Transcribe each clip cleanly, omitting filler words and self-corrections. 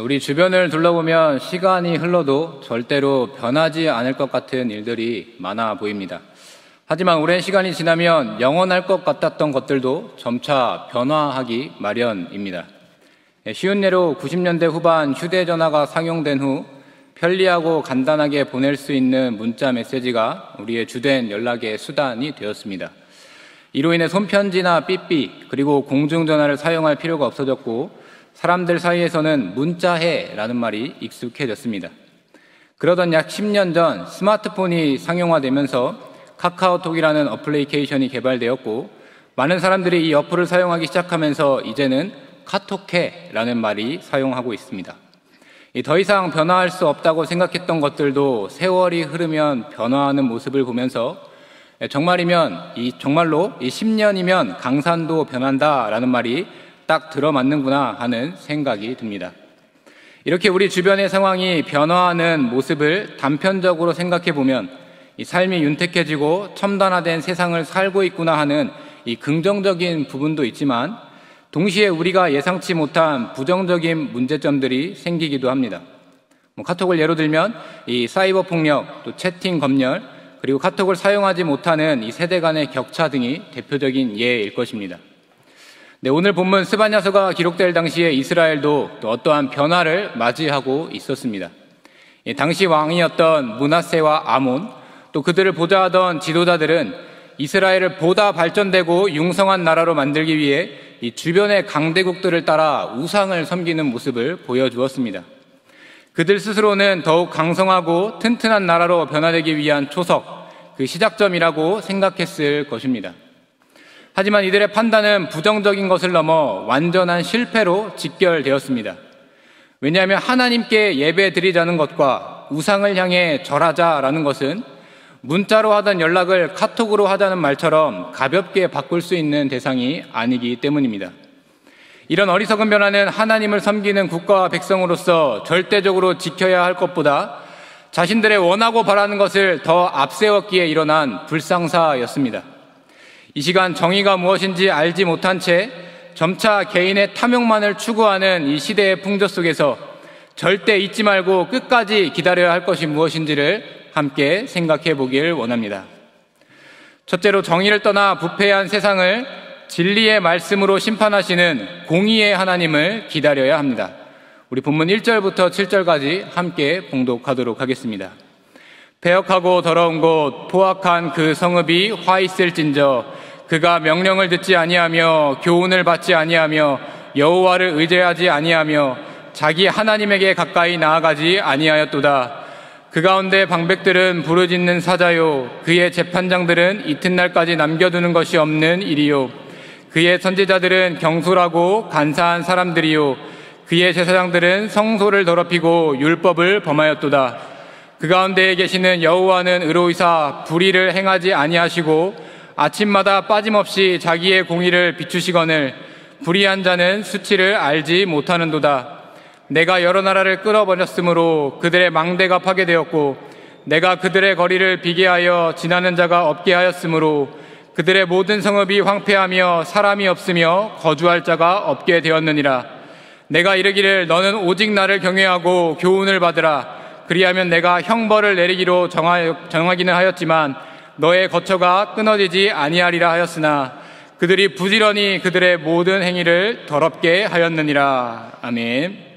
우리 주변을 둘러보면 시간이 흘러도 절대로 변하지 않을 것 같은 일들이 많아 보입니다. 하지만 오랜 시간이 지나면 영원할 것 같았던 것들도 점차 변화하기 마련입니다. 쉬운 예로 90년대 후반 휴대전화가 상용된 후 편리하고 간단하게 보낼 수 있는 문자 메시지가 우리의 주된 연락의 수단이 되었습니다. 이로 인해 손편지나 삐삐 그리고 공중전화를 사용할 필요가 없어졌고 사람들 사이에서는 문자해라는 말이 익숙해졌습니다. 그러던 약 10년 전 스마트폰이 상용화되면서 카카오톡이라는 어플리케이션이 개발되었고 많은 사람들이 이 어플을 사용하기 시작하면서 이제는 카톡해라는 말이 사용하고 있습니다. 더 이상 변화할 수 없다고 생각했던 것들도 세월이 흐르면 변화하는 모습을 보면서 정말로 이 10년이면 강산도 변한다라는 말이 딱 들어맞는구나 하는 생각이 듭니다. 이렇게 우리 주변의 상황이 변화하는 모습을 단편적으로 생각해 보면 이 삶이 윤택해지고 첨단화된 세상을 살고 있구나 하는 이 긍정적인 부분도 있지만 동시에 우리가 예상치 못한 부정적인 문제점들이 생기기도 합니다. 카톡을 예로 들면 이 사이버 폭력, 또 채팅 검열, 그리고 카톡을 사용하지 못하는 이 세대 간의 격차 등이 대표적인 예일 것입니다. 오늘 본문 스바냐서가 기록될 당시에 이스라엘도 또 어떠한 변화를 맞이하고 있었습니다. 당시 왕이었던 므낫세와 아몬, 또 그들을 보좌하던 지도자들은 이스라엘을 보다 발전되고 융성한 나라로 만들기 위해 이 주변의 강대국들을 따라 우상을 섬기는 모습을 보여주었습니다. 그들 스스로는 더욱 강성하고 튼튼한 나라로 변화되기 위한 초석, 그 시작점이라고 생각했을 것입니다. 하지만 이들의 판단은 부정적인 것을 넘어 완전한 실패로 직결되었습니다. 왜냐하면 하나님께 예배 드리자는 것과 우상을 향해 절하자라는 것은 문자로 하던 연락을 카톡으로 하자는 말처럼 가볍게 바꿀 수 있는 대상이 아니기 때문입니다. 이런 어리석은 변화는 하나님을 섬기는 국가와 백성으로서 절대적으로 지켜야 할 것보다 자신들의 원하고 바라는 것을 더 앞세웠기에 일어난 불상사였습니다. 이 시간 정의가 무엇인지 알지 못한 채 점차 개인의 탐욕만을 추구하는 이 시대의 풍조 속에서 절대 잊지 말고 끝까지 기다려야 할 것이 무엇인지를 함께 생각해 보길 원합니다. 첫째로 정의를 떠나 부패한 세상을 진리의 말씀으로 심판하시는 공의의 하나님을 기다려야 합니다. 우리 본문 1절부터 7절까지 함께 봉독하도록 하겠습니다. 패역하고 더러운 곳 포악한 그 성읍이 화 있을진저 그가 명령을 듣지 아니하며 교훈을 받지 아니하며 여호와를 의지하지 아니하며 자기 하나님에게 가까이 나아가지 아니하였도다. 그 가운데 방백들은 부르짖는 사자요 그의 재판장들은 이튿날까지 남겨두는 것이 없는 일이요 그의 선지자들은 경솔하고 간사한 사람들이요 그의 제사장들은 성소를 더럽히고 율법을 범하였도다. 그 가운데에 계시는 여호와는 의로이사 불의를 행하지 아니하시고 아침마다 빠짐없이 자기의 공의를 비추시거늘 불의한 자는 수치를 알지 못하는도다. 내가 여러 나라를 끌어버렸으므로 그들의 망대가 파괴되었고 내가 그들의 거리를 비게 하여 지나는 자가 없게 하였으므로 그들의 모든 성읍이 황폐하며 사람이 없으며 거주할 자가 없게 되었느니라. 내가 이르기를 너는 오직 나를 경외하고 교훈을 받으라. 그리하면 내가 형벌을 내리기로 정하기는 하였지만 너의 거처가 끊어지지 아니하리라 하였으나 그들이 부지런히 그들의 모든 행위를 더럽게 하였느니라. 아멘.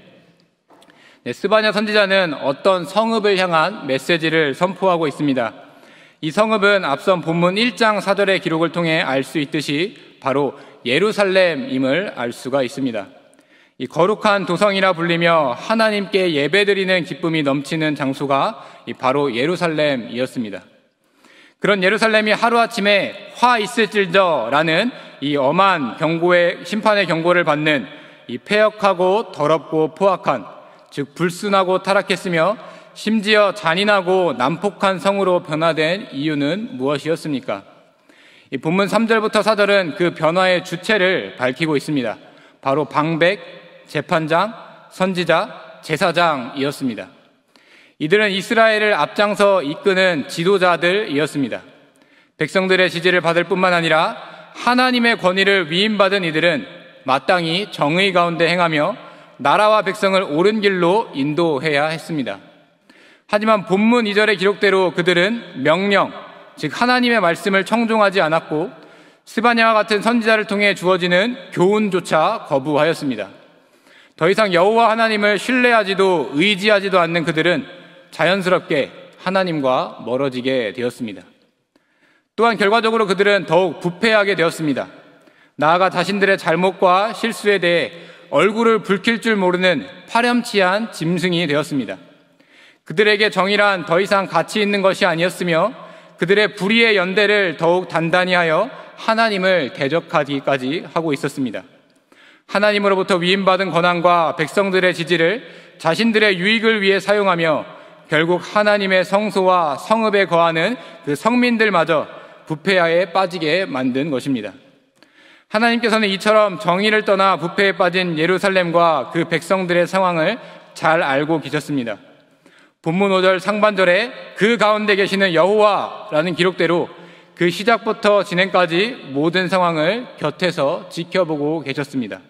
스바냐 선지자는 어떤 성읍을 향한 메시지를 선포하고 있습니다. 이 성읍은 앞선 본문 1장 4절의 기록을 통해 알 수 있듯이 바로 예루살렘임을 알 수가 있습니다. 이 거룩한 도성이라 불리며 하나님께 예배드리는 기쁨이 넘치는 장소가 바로 예루살렘이었습니다. 그런 예루살렘이 하루아침에 화 있을진저라는 이 엄한 심판의 경고를 받는 이 패역하고 더럽고 포악한, 즉 불순하고 타락했으며 심지어 잔인하고 난폭한 성으로 변화된 이유는 무엇이었습니까? 이 본문 3절부터 4절은 그 변화의 주체를 밝히고 있습니다. 바로 방백, 재판장, 선지자, 제사장이었습니다. 이들은 이스라엘을 앞장서 이끄는 지도자들이었습니다. 백성들의 지지를 받을 뿐만 아니라 하나님의 권위를 위임받은 이들은 마땅히 정의 가운데 행하며 나라와 백성을 옳은 길로 인도해야 했습니다. 하지만 본문 2절의 기록대로 그들은 명령, 즉 하나님의 말씀을 청종하지 않았고 스바냐와 같은 선지자를 통해 주어지는 교훈조차 거부하였습니다. 더 이상 여호와 하나님을 신뢰하지도 의지하지도 않는 그들은 자연스럽게 하나님과 멀어지게 되었습니다. 또한 결과적으로 그들은 더욱 부패하게 되었습니다. 나아가 자신들의 잘못과 실수에 대해 얼굴을 붉힐 줄 모르는 파렴치한 짐승이 되었습니다. 그들에게 정의란 더 이상 가치 있는 것이 아니었으며 그들의 불의의 연대를 더욱 단단히 하여 하나님을 대적하기까지 하고 있었습니다. 하나님으로부터 위임받은 권한과 백성들의 지지를 자신들의 유익을 위해 사용하며 결국 하나님의 성소와 성읍에 거하는 그 성민들마저 부패하에 빠지게 만든 것입니다. 하나님께서는 이처럼 정의를 떠나 부패에 빠진 예루살렘과 그 백성들의 상황을 잘 알고 계셨습니다. 본문 5절 상반절에 그 가운데 계시는 여호와라는 기록대로 그 시작부터 진행까지 모든 상황을 곁에서 지켜보고 계셨습니다.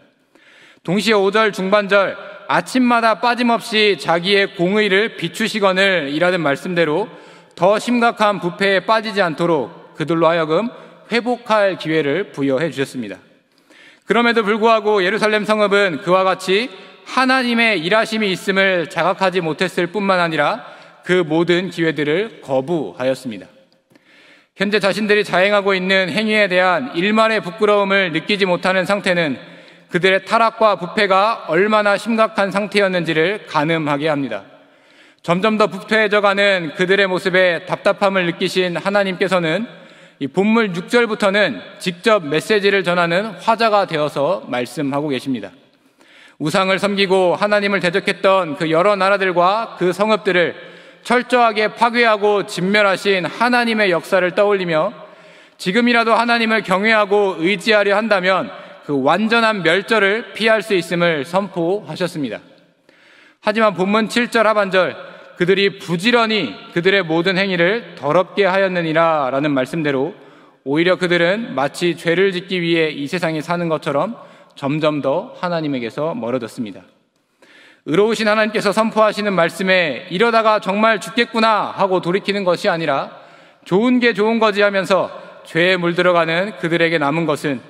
동시에 5절 중반절 아침마다 빠짐없이 자기의 공의를 비추시거늘 이라는 말씀대로 더 심각한 부패에 빠지지 않도록 그들로 하여금 회복할 기회를 부여해 주셨습니다. 그럼에도 불구하고 예루살렘 성읍은 그와 같이 하나님의 일하심이 있음을 자각하지 못했을 뿐만 아니라 그 모든 기회들을 거부하였습니다. 현재 자신들이 자행하고 있는 행위에 대한 일말의 부끄러움을 느끼지 못하는 상태는 그들의 타락과 부패가 얼마나 심각한 상태였는지를 가늠하게 합니다. 점점 더 부패해져가는 그들의 모습에 답답함을 느끼신 하나님께서는 이 본문 6절부터는 직접 메시지를 전하는 화자가 되어서 말씀하고 계십니다. 우상을 섬기고 하나님을 대적했던 그 여러 나라들과 그 성읍들을 철저하게 파괴하고 진멸하신 하나님의 역사를 떠올리며 지금이라도 하나님을 경외하고 의지하려 한다면 그 완전한 멸절을 피할 수 있음을 선포하셨습니다. 하지만 본문 7절 하반절 그들이 부지런히 그들의 모든 행위를 더럽게 하였느니라 라는 말씀대로 오히려 그들은 마치 죄를 짓기 위해 이 세상에 사는 것처럼 점점 더 하나님에게서 멀어졌습니다. 의로우신 하나님께서 선포하시는 말씀에 이러다가 정말 죽겠구나 하고 돌이키는 것이 아니라 좋은 게 좋은 거지 하면서 죄에 물들어가는 그들에게 남은 것은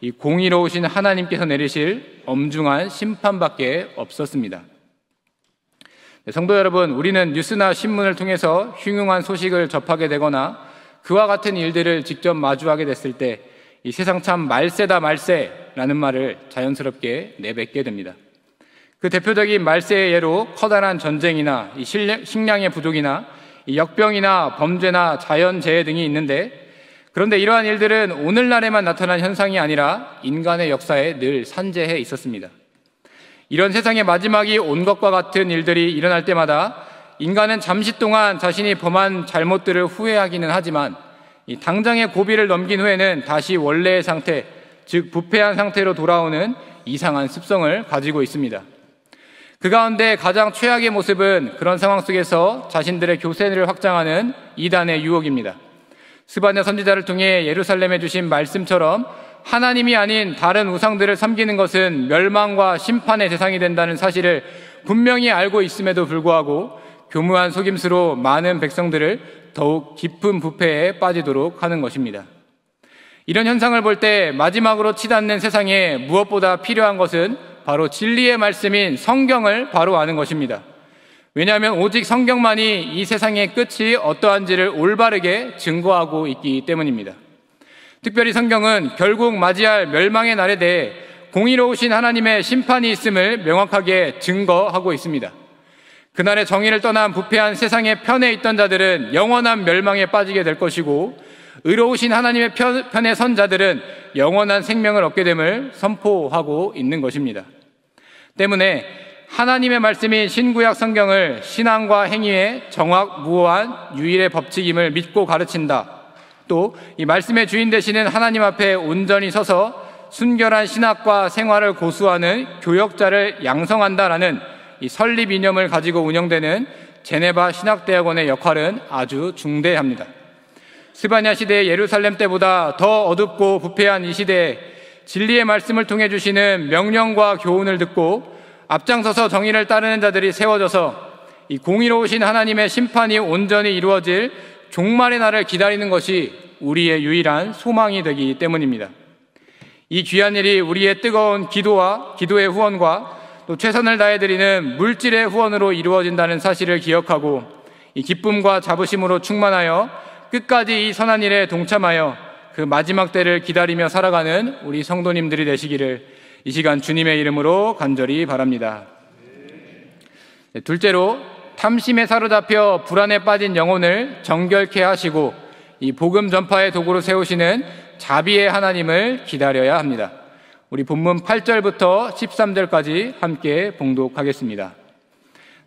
이 공의로우신 하나님께서 내리실 엄중한 심판밖에 없었습니다. 성도 여러분, 우리는 뉴스나 신문을 통해서 흉흉한 소식을 접하게 되거나 그와 같은 일들을 직접 마주하게 됐을 때 이 세상 참 말세다 말세라는 말을 자연스럽게 내뱉게 됩니다. 그 대표적인 말세의 예로 커다란 전쟁이나 이 식량의 부족이나 이 역병이나 범죄나 자연재해 등이 있는데, 그런데 이러한 일들은 오늘날에만 나타난 현상이 아니라 인간의 역사에 늘 산재해 있었습니다. 이런 세상의 마지막이 온 것과 같은 일들이 일어날 때마다 인간은 잠시 동안 자신이 범한 잘못들을 후회하기는 하지만 이 당장의 고비를 넘긴 후에는 다시 원래의 상태, 즉 부패한 상태로 돌아오는 이상한 습성을 가지고 있습니다. 그 가운데 가장 최악의 모습은 그런 상황 속에서 자신들의 교세를 확장하는 이단의 유혹입니다. 스바냐 선지자를 통해 예루살렘에 주신 말씀처럼 하나님이 아닌 다른 우상들을 섬기는 것은 멸망과 심판의 대상이 된다는 사실을 분명히 알고 있음에도 불구하고 교묘한 속임수로 많은 백성들을 더욱 깊은 부패에 빠지도록 하는 것입니다. 이런 현상을 볼 때 마지막으로 치닫는 세상에 무엇보다 필요한 것은 바로 진리의 말씀인 성경을 바로 아는 것입니다. 왜냐하면 오직 성경만이 이 세상의 끝이 어떠한지를 올바르게 증거하고 있기 때문입니다. 특별히 성경은 결국 맞이할 멸망의 날에 대해 공의로우신 하나님의 심판이 있음을 명확하게 증거하고 있습니다. 그날의 정의를 떠난 부패한 세상의 편에 있던 자들은 영원한 멸망에 빠지게 될 것이고, 의로우신 하나님의 편에 선 자들은 영원한 생명을 얻게 됨을 선포하고 있는 것입니다. 때문에 하나님의 말씀인 신구약 성경을 신앙과 행위의 정확무오한 유일의 법칙임을 믿고 가르친다. 또 이 말씀의 주인 되시는 하나님 앞에 온전히 서서 순결한 신학과 생활을 고수하는 교역자를 양성한다라는 이 설립 이념을 가지고 운영되는 제네바 신학대학원의 역할은 아주 중대합니다. 스바냐 시대의 예루살렘 때보다 더 어둡고 부패한 이 시대에 진리의 말씀을 통해 주시는 명령과 교훈을 듣고 앞장서서 정의를 따르는 자들이 세워져서 이 공의로우신 하나님의 심판이 온전히 이루어질 종말의 날을 기다리는 것이 우리의 유일한 소망이 되기 때문입니다. 이 귀한 일이 우리의 뜨거운 기도의 후원과 또 최선을 다해드리는 물질의 후원으로 이루어진다는 사실을 기억하고 이 기쁨과 자부심으로 충만하여 끝까지 이 선한 일에 동참하여 그 마지막 때를 기다리며 살아가는 우리 성도님들이 되시기를 이 시간 주님의 이름으로 간절히 바랍니다. 둘째로, 탐심에 사로잡혀 불안에 빠진 영혼을 정결케 하시고 이 복음 전파의 도구로 세우시는 자비의 하나님을 기다려야 합니다. 우리 본문 8절부터 13절까지 함께 봉독하겠습니다.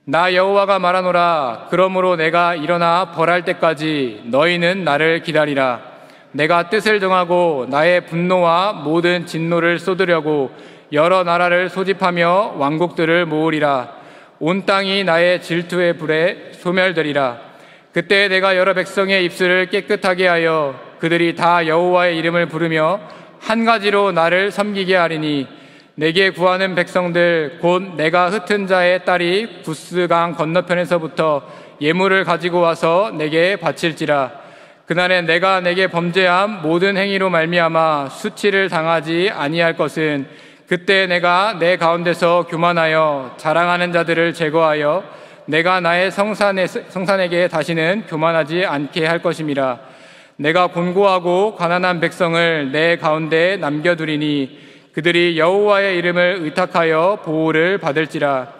나 여호와가 말하노라. 그러므로 내가 일어나 벌할 때까지 너희는 나를 기다리라. 내가 뜻을 정하고 나의 분노와 모든 진노를 쏟으려고 여러 나라를 소집하며 왕국들을 모으리라. 온 땅이 나의 질투의 불에 소멸되리라. 그때 내가 여러 백성의 입술을 깨끗하게 하여 그들이 다 여호와의 이름을 부르며 한 가지로 나를 섬기게 하리니 내게 구하는 백성들 곧 내가 흩은 자의 딸이 구스강 건너편에서부터 예물을 가지고 와서 내게 바칠지라. 그날에 내가 내게 범죄함 모든 행위로 말미암아 수치를 당하지 아니할 것은 그때 내가 내 가운데서 교만하여 자랑하는 자들을 제거하여 내가 나의 성산에게 다시는 교만하지 않게 할 것임이라. 내가 곤고하고 가난한 백성을 내 가운데 남겨두리니 그들이 여호와의 이름을 의탁하여 보호를 받을지라.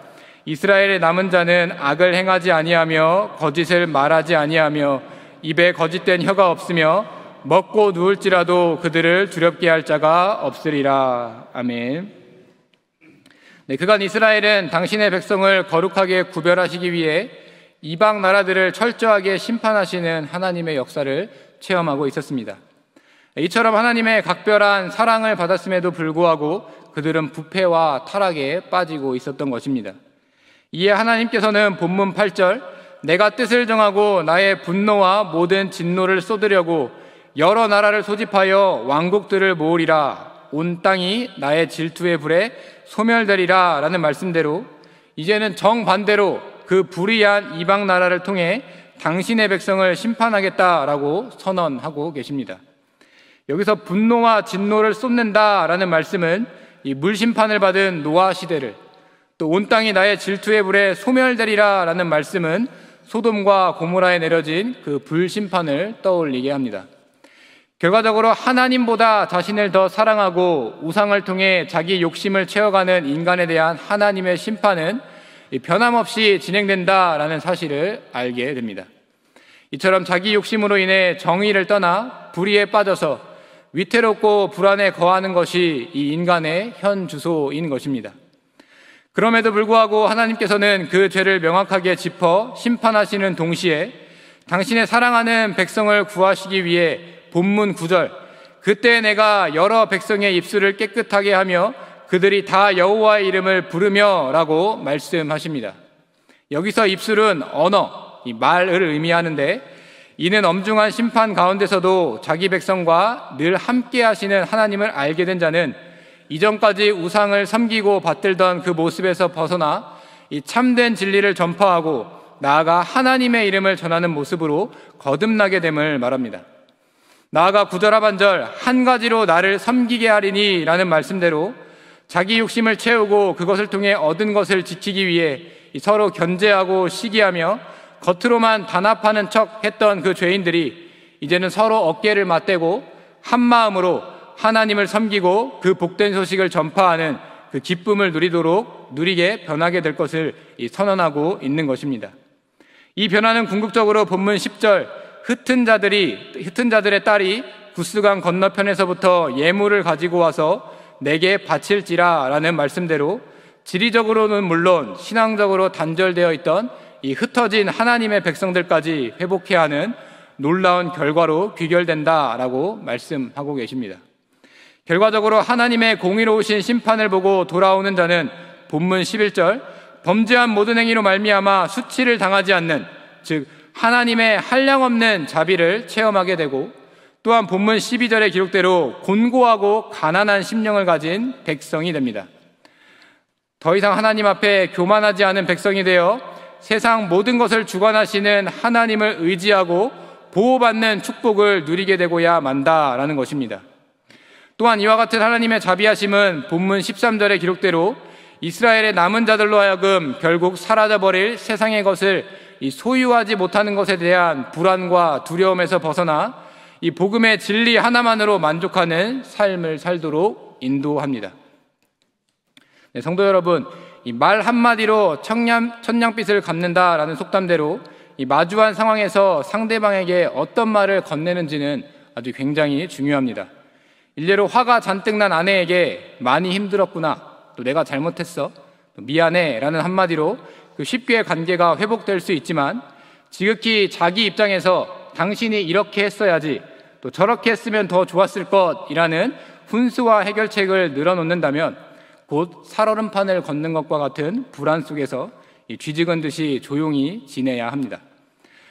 이스라엘의 남은 자는 악을 행하지 아니하며 거짓을 말하지 아니하며 입에 거짓된 혀가 없으며 먹고 누울지라도 그들을 두렵게 할 자가 없으리라. 아멘. 그간 이스라엘은 당신의 백성을 거룩하게 구별하시기 위해 이방 나라들을 철저하게 심판하시는 하나님의 역사를 체험하고 있었습니다. 이처럼 하나님의 각별한 사랑을 받았음에도 불구하고 그들은 부패와 타락에 빠지고 있었던 것입니다. 이에 하나님께서는 본문 8절 내가 뜻을 정하고 나의 분노와 모든 진노를 쏟으려고 여러 나라를 소집하여 왕국들을 모으리라. 온 땅이 나의 질투의 불에 소멸되리라 라는 말씀대로 이제는 정반대로 그 불의한 이방 나라를 통해 당신의 백성을 심판하겠다라고 선언하고 계십니다. 여기서 분노와 진노를 쏟는다라는 말씀은 이 물심판을 받은 노아 시대를, 또 온 땅이 나의 질투의 불에 소멸되리라 라는 말씀은 소돔과 고모라에 내려진 그 불심판을 떠올리게 합니다. 결과적으로 하나님보다 자신을 더 사랑하고 우상을 통해 자기 욕심을 채워가는 인간에 대한 하나님의 심판은 변함없이 진행된다라는 사실을 알게 됩니다. 이처럼 자기 욕심으로 인해 정의를 떠나 불의에 빠져서 위태롭고 불안에 거하는 것이 이 인간의 현 주소인 것입니다. 그럼에도 불구하고 하나님께서는 그 죄를 명확하게 짚어 심판하시는 동시에 당신의 사랑하는 백성을 구하시기 위해 본문 9절 그때 내가 여러 백성의 입술을 깨끗하게 하며 그들이 다 여호와의 이름을 부르며 라고 말씀하십니다. 여기서 입술은 언어, 이 말을 의미하는데 이는 엄중한 심판 가운데서도 자기 백성과 늘 함께 하시는 하나님을 알게 된 자는 이전까지 우상을 섬기고 받들던 그 모습에서 벗어나 이 참된 진리를 전파하고 나아가 하나님의 이름을 전하는 모습으로 거듭나게 됨을 말합니다. 나아가 9절 하반절 한 가지로 나를 섬기게 하리니 라는 말씀대로 자기 욕심을 채우고 그것을 통해 얻은 것을 지키기 위해 서로 견제하고 시기하며 겉으로만 단합하는 척 했던 그 죄인들이 이제는 서로 어깨를 맞대고 한 마음으로 하나님을 섬기고 그 복된 소식을 전파하는 그 기쁨을 누리게 변하게 될 것을 선언하고 있는 것입니다. 이 변화는 궁극적으로 본문 10절 흩은 자들의 딸이 구스강 건너편에서부터 예물을 가지고 와서 내게 바칠지라 라는 말씀대로 지리적으로는 물론 신앙적으로 단절되어 있던 이 흩어진 하나님의 백성들까지 회복해야 하는 놀라운 결과로 귀결된다라고 말씀하고 계십니다. 결과적으로 하나님의 공의로우신 심판을 보고 돌아오는 자는 본문 11절 범죄한 모든 행위로 말미암아 수치를 당하지 않는, 즉 하나님의 한량없는 자비를 체험하게 되고, 또한 본문 12절의 기록대로 곤고하고 가난한 심령을 가진 백성이 됩니다. 더 이상 하나님 앞에 교만하지 않은 백성이 되어 세상 모든 것을 주관하시는 하나님을 의지하고 보호받는 축복을 누리게 되고야 만다라는 것입니다. 또한 이와 같은 하나님의 자비하심은 본문 13절의 기록대로 이스라엘의 남은 자들로 하여금 결국 사라져버릴 세상의 것을 소유하지 못하는 것에 대한 불안과 두려움에서 벗어나 이 복음의 진리 하나만으로 만족하는 삶을 살도록 인도합니다. 네, 성도 여러분, 이 말 한마디로 천냥빚을 갚는다라는 속담대로 이 마주한 상황에서 상대방에게 어떤 말을 건네는지는 아주 굉장히 중요합니다. 일례로 화가 잔뜩 난 아내에게 많이 힘들었구나, 또 내가 잘못했어, 또 미안해 라는 한마디로 쉽게 관계가 회복될 수 있지만, 지극히 자기 입장에서 당신이 이렇게 했어야지, 또 저렇게 했으면 더 좋았을 것이라는 훈수와 해결책을 늘어놓는다면 곧 살얼음판을 걷는 것과 같은 불안 속에서 쥐죽은 듯이 조용히 지내야 합니다.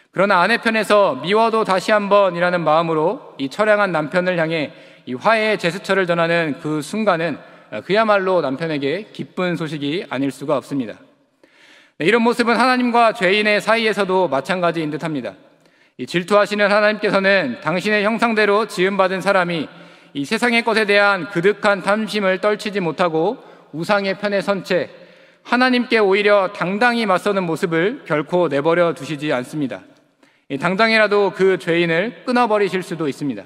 그러나 아내 편에서 미워도 다시 한번이라는 마음으로 이 처량한 남편을 향해 이 화해의 제스처를 전하는 그 순간은 그야말로 남편에게 기쁜 소식이 아닐 수가 없습니다. 네, 이런 모습은 하나님과 죄인의 사이에서도 마찬가지인 듯합니다. 이 질투하시는 하나님께서는 당신의 형상대로 지음받은 사람이 이 세상의 것에 대한 그득한 탐심을 떨치지 못하고 우상의 편에 선 채 하나님께 오히려 당당히 맞서는 모습을 결코 내버려 두시지 않습니다. 당장이라도 그 죄인을 끊어버리실 수도 있습니다.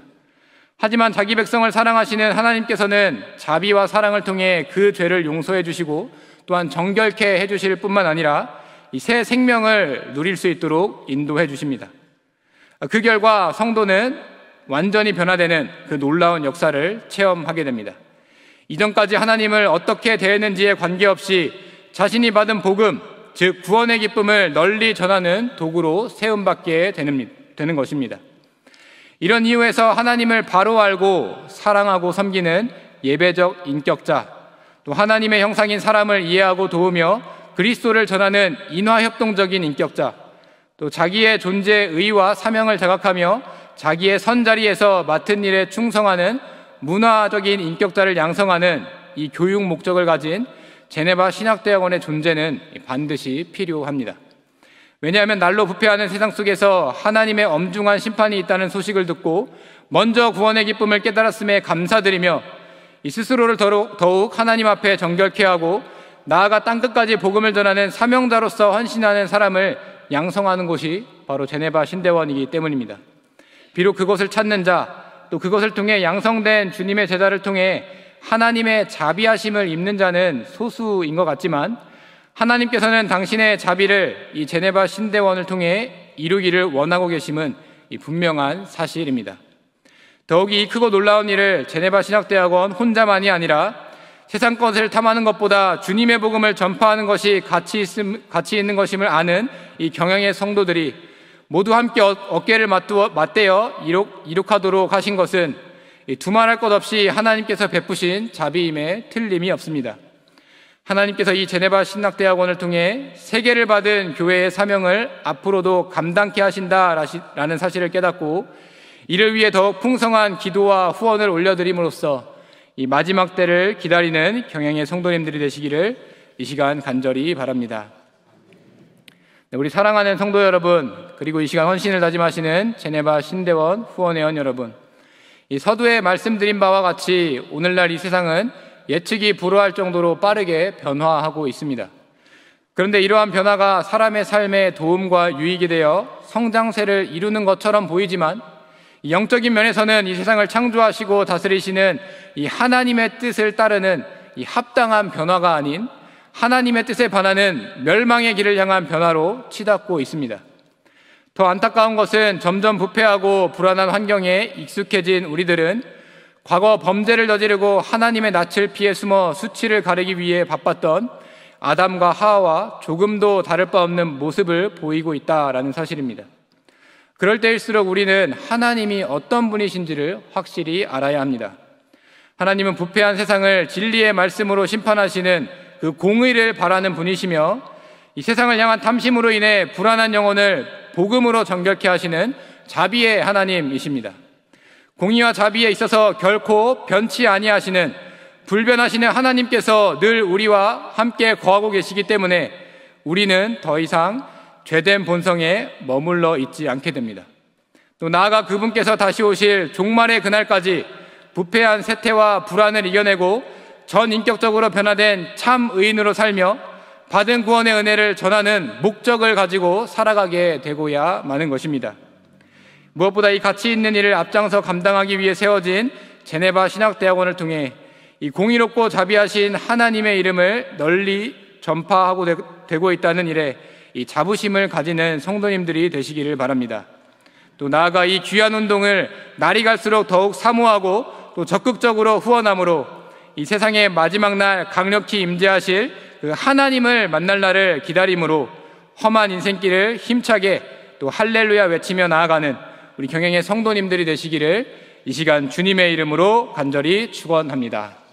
하지만 자기 백성을 사랑하시는 하나님께서는 자비와 사랑을 통해 그 죄를 용서해 주시고 또한 정결케 해 주실 뿐만 아니라 이 새 생명을 누릴 수 있도록 인도해 주십니다. 그 결과 성도는 완전히 변화되는 그 놀라운 역사를 체험하게 됩니다. 이전까지 하나님을 어떻게 대했는지에 관계없이 자신이 받은 복음, 즉 구원의 기쁨을 널리 전하는 도구로 세움받게 되는 것입니다. 이런 이유에서 하나님을 바로 알고 사랑하고 섬기는 예배적 인격자, 또 하나님의 형상인 사람을 이해하고 도우며 그리스도를 전하는 인화협동적인 인격자, 또 자기의 존재의 의와 사명을 자각하며 자기의 선자리에서 맡은 일에 충성하는 문화적인 인격자를 양성하는 이 교육 목적을 가진 제네바 신학대학원의 존재는 반드시 필요합니다. 왜냐하면 날로 부패하는 세상 속에서 하나님의 엄중한 심판이 있다는 소식을 듣고 먼저 구원의 기쁨을 깨달았음에 감사드리며 이 스스로를 더욱 하나님 앞에 정결케 하고 나아가 땅끝까지 복음을 전하는 사명자로서 헌신하는 사람을 양성하는 곳이 바로 제네바 신대원이기 때문입니다. 비록 그것을 찾는 자, 또 그것을 통해 양성된 주님의 제자를 통해 하나님의 자비하심을 입는 자는 소수인 것 같지만 하나님께서는 당신의 자비를 이 제네바 신대원을 통해 이루기를 원하고 계심은 이 분명한 사실입니다. 더욱이 이 크고 놀라운 일을 제네바 신학대학원 혼자만이 아니라 세상 것을 탐하는 것보다 주님의 복음을 전파하는 것이 가치 있는 것임을 아는 이 경영의 성도들이 모두 함께 어깨를 맞대어 이룩하도록 하신 것은 두말할 것 없이 하나님께서 베푸신 자비임에 틀림이 없습니다. 하나님께서 이 제네바 신학대학원을 통해 세계를 받은 교회의 사명을 앞으로도 감당케 하신다라는 사실을 깨닫고 이를 위해 더욱 풍성한 기도와 후원을 올려드림으로써 이 마지막 때를 기다리는 경영의 성도님들이 되시기를 이 시간 간절히 바랍니다. 네, 우리 사랑하는 성도 여러분, 그리고 이 시간 헌신을 다짐하시는 제네바 신대원 후원회원 여러분, 이 서두에 말씀드린 바와 같이 오늘날 이 세상은 예측이 불허할 정도로 빠르게 변화하고 있습니다. 그런데 이러한 변화가 사람의 삶에 도움과 유익이 되어 성장세를 이루는 것처럼 보이지만 영적인 면에서는 이 세상을 창조하시고 다스리시는 이 하나님의 뜻을 따르는 이 합당한 변화가 아닌 하나님의 뜻에 반하는 멸망의 길을 향한 변화로 치닫고 있습니다. 더 안타까운 것은 점점 부패하고 불안한 환경에 익숙해진 우리들은 과거 범죄를 저지르고 하나님의 낯을 피해 숨어 수치를 가리기 위해 바빴던 아담과 하와와 조금도 다를 바 없는 모습을 보이고 있다라는 사실입니다. 그럴 때일수록 우리는 하나님이 어떤 분이신지를 확실히 알아야 합니다. 하나님은 부패한 세상을 진리의 말씀으로 심판하시는 그 공의를 바라는 분이시며 이 세상을 향한 탐심으로 인해 불안한 영혼을 복음으로 정결케 하시는 자비의 하나님이십니다. 공의와 자비에 있어서 결코 변치 아니하시는 불변하시는 하나님께서 늘 우리와 함께 거하고 계시기 때문에 우리는 더 이상 죄된 본성에 머물러 있지 않게 됩니다. 또 나아가 그분께서 다시 오실 종말의 그날까지 부패한 세태와 불안을 이겨내고 전인격적으로 변화된 참 의인으로 살며 받은 구원의 은혜를 전하는 목적을 가지고 살아가게 되고야 마는 것입니다. 무엇보다 이 가치 있는 일을 앞장서 감당하기 위해 세워진 제네바 신학대학원을 통해 이 공의롭고 자비하신 하나님의 이름을 널리 전파하고 되고 있다는 일에 이 자부심을 가지는 성도님들이 되시기를 바랍니다. 또 나아가 이 귀한 운동을 날이 갈수록 더욱 사모하고 또 적극적으로 후원함으로 이 세상의 마지막 날 강력히 임재하실 그 하나님을 만날 날을 기다림으로 험한 인생길을 힘차게 또 할렐루야 외치며 나아가는 우리 경영의 성도님들이 되시기를 이 시간 주님의 이름으로 간절히 축원합니다.